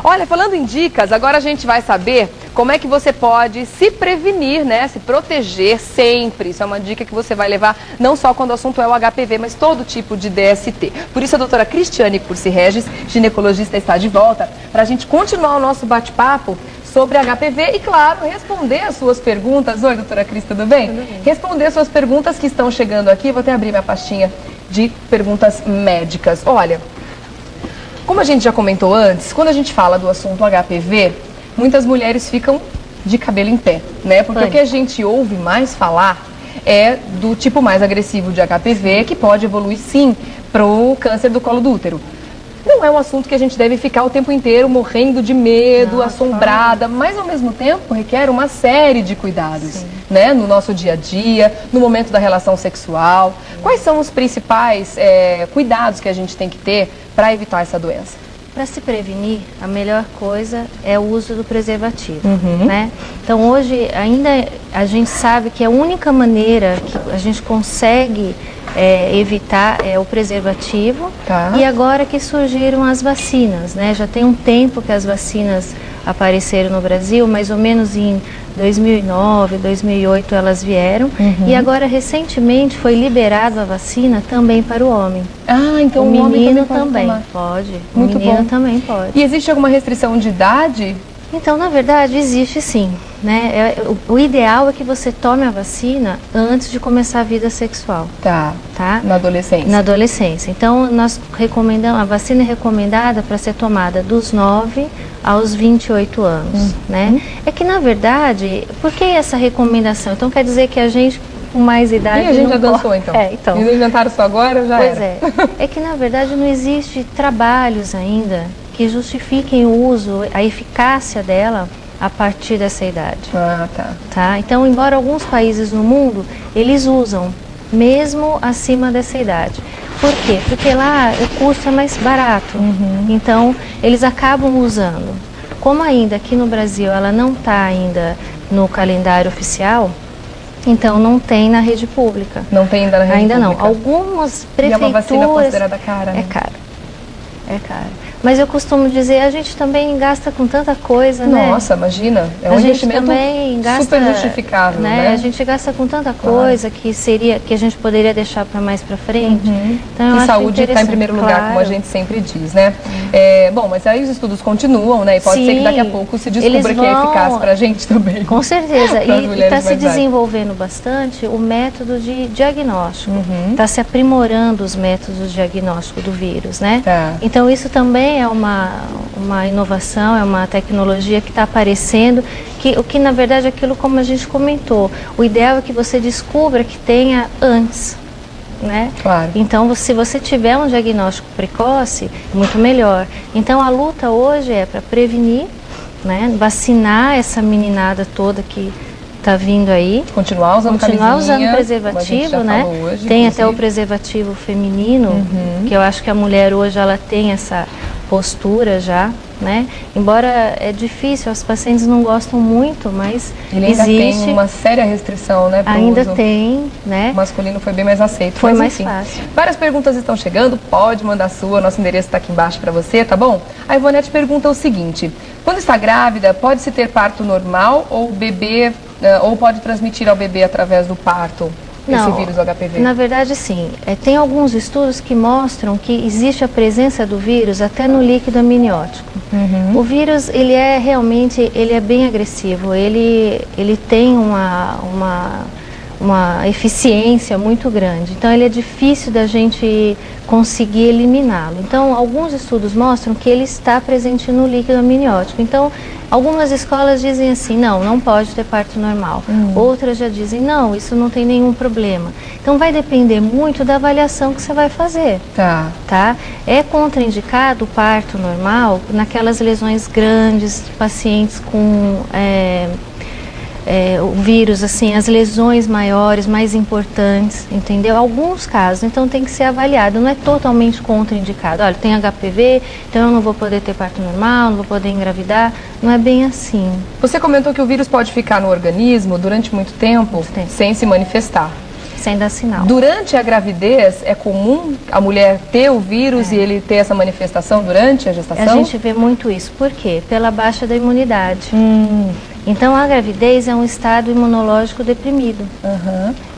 Olha, falando em dicas, agora a gente vai saber como é que você pode se prevenir, né? Se proteger sempre. Isso é uma dica que você vai levar não só quando o assunto é o HPV, mas todo tipo de DST. Por isso a doutora Cristiane Cursi Regis, ginecologista, está de volta para a gente continuar o nosso bate-papo sobre HPV e, claro, responder as suas perguntas. Oi, doutora Cris, tudo bem? Tudo bem. Responder as suas perguntas que estão chegando aqui. Vou até abrir minha pastinha de perguntas médicas. Olha, como a gente já comentou antes, quando a gente fala do assunto HPV, muitas mulheres ficam de cabelo em pé, né? Porque o que a gente ouve mais falar é do tipo mais agressivo de HPV, que pode evoluir, sim, para o câncer do colo do útero. Não é um assunto que a gente deve ficar o tempo inteiro morrendo de medo, assombrada, mas ao mesmo tempo requer uma série de cuidados, né? No nosso dia a dia, no momento da relação sexual. Quais são os principais cuidados que a gente tem que ter para evitar essa doença? Para se prevenir, a melhor coisa é o uso do preservativo, né? Então hoje ainda a gente sabe que a única maneira que a gente consegue evitar o preservativo. E agora que surgiram as vacinas, né? Já tem um tempo que as vacinas apareceram no Brasil, mais ou menos em 2009, 2008 elas vieram. E agora recentemente foi liberada a vacina também para o homem. Ah, então o menino também pode. Muito bom. O menino também pode. E existe alguma restrição de idade? Então, na verdade, existe sim, né? O ideal é que você tome a vacina antes de começar a vida sexual. Tá? Na adolescência. Na adolescência. Então, nós recomendamos, a vacina é recomendada para ser tomada dos 9 aos 28 anos, né? É que, na verdade, por que essa recomendação? Então, quer dizer que a gente com mais idade... E a gente já dançou, então? Então. Eles inventaram isso agora, já Pois é. É que, na verdade, não existe trabalhos ainda que justifiquem o uso, a eficácia dela a partir dessa idade. Tá? Então, embora alguns países no mundo, eles usam, mesmo acima dessa idade. Por quê? Porque lá o custo é mais barato. Então, eles acabam usando. Como ainda aqui no Brasil ela não está ainda no calendário oficial, então não tem na rede pública. Não tem ainda na rede pública? Ainda não. Algumas prefeituras... E é uma vacina considerada cara, né? É caro. É caro. Mas eu costumo dizer, a gente também gasta com tanta coisa, né? Nossa, imagina. É um investimento super justificável, né? A gente gasta com tanta coisa que a gente poderia deixar para mais para frente. Então, eu e acho saúde está em primeiro lugar, como a gente sempre diz, né? Bom, mas aí os estudos continuam, né? E pode ser que daqui a pouco se descubra que é eficaz para a gente também. Com certeza. E está se desenvolvendo bastante o método de diagnóstico. Está se aprimorando os métodos de diagnóstico do vírus, né? Então, isso também é uma inovação, é uma tecnologia que está aparecendo, que na verdade é aquilo como a gente comentou, o ideal é que você descubra que tenha antes, né? Então, se você tiver um diagnóstico precoce, muito melhor. Então, a luta hoje é para prevenir, né? Vacinar essa meninada toda que está vindo aí. Continuar usando preservativo, né? Hoje, tem até o preservativo feminino, que eu acho que a mulher hoje ela tem essa postura já, né? Embora é difícil, os pacientes não gostam muito, mas ele ainda tem uma séria restrição, né? Ainda uso. Tem, né? O masculino foi bem mais aceito. Foi mais fácil. Várias perguntas estão chegando, pode mandar a sua, nosso endereço está aqui embaixo para você, tá bom? A Ivonete pergunta o seguinte: quando está grávida, pode-se ter parto normal ou o bebê, ou pode transmitir ao bebê através do parto? Esse vírus HPV? Na verdade, sim. Tem alguns estudos que mostram que existe a presença do vírus até no líquido amniótico. O vírus, ele é bem agressivo. Ele tem uma eficiência muito grande. Então, ele é difícil da gente conseguir eliminá-lo. Então, alguns estudos mostram que ele está presente no líquido amniótico. Então, algumas escolas dizem assim, não pode ter parto normal. Outras já dizem, não, isso não tem nenhum problema. Então, vai depender muito da avaliação que você vai fazer. Tá? É contraindicado o parto normal naquelas lesões grandes, pacientes com... o vírus, assim, as lesões maiores, mais importantes, entendeu? Alguns casos, então tem que ser avaliado, não é totalmente contraindicado. Olha, tem HPV, então eu não vou poder ter parto normal, não vou poder engravidar, não é bem assim. Você comentou que o vírus pode ficar no organismo durante muito tempo sem se manifestar. sem dar sinal. Durante a gravidez, é comum a mulher ter o vírus e ele ter essa manifestação durante a gestação? A gente vê muito isso. Por quê? Pela baixa da imunidade. Então, a gravidez é um estado imunológico deprimido.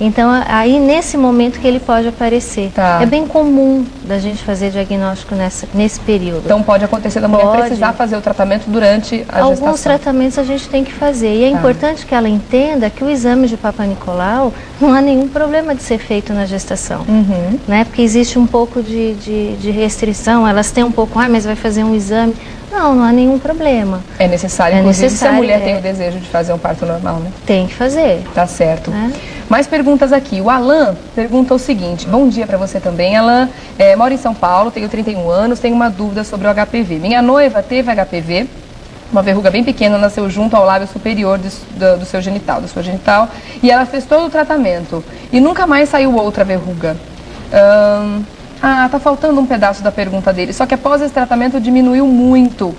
Então, aí nesse momento que ele pode aparecer. Tá. É bem comum da gente fazer diagnóstico nesse período. Então, pode acontecer da mulher precisar fazer o tratamento durante a gestação? Alguns tratamentos a gente tem que fazer. E é importante que ela entenda que o exame de Papa Nicolau não há nenhum problema de ser feito na gestação. Né? Porque existe um pouco de restrição. Elas têm um pouco, mas vai fazer um exame. Não há nenhum problema. É necessário, inclusive, se a mulher tem o desejo de fazer um parto normal, né? Tem que fazer. Tá certo. Mais perguntas aqui. O Alan pergunta o seguinte. Bom dia para você também, Alan. Moro em São Paulo, tenho 31 anos, tenho uma dúvida sobre o HPV. Minha noiva teve HPV, uma verruga bem pequena, nasceu junto ao lábio superior do seu genital, e ela fez todo o tratamento. E nunca mais saiu outra verruga. Tá faltando um pedaço da pergunta dele. Só que após esse tratamento diminuiu muito.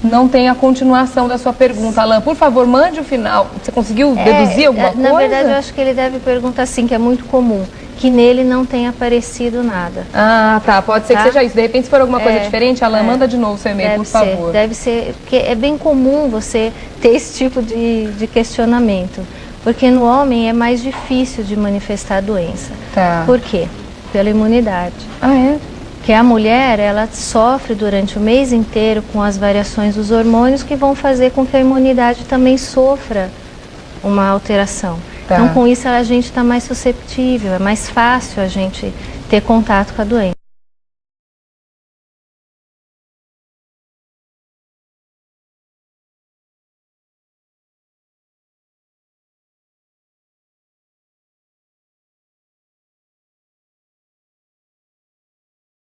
Não tem a continuação da sua pergunta, Alan. Por favor, mande o final. Você conseguiu deduzir alguma coisa? Na verdade, eu acho que ele deve perguntar assim, que é muito comum, que nele não tenha aparecido nada. Tá. Pode ser que seja isso. De repente, se for alguma coisa diferente, Alan, manda de novo seu e-mail, por favor. Deve ser, porque é bem comum você ter esse tipo de questionamento. Porque no homem é mais difícil de manifestar a doença. Por quê? Pela imunidade. Que a mulher, ela sofre durante o mês inteiro com as variações dos hormônios que vão fazer com que a imunidade também sofra uma alteração. Então, com isso, a gente está mais susceptível, é mais fácil a gente ter contato com a doença.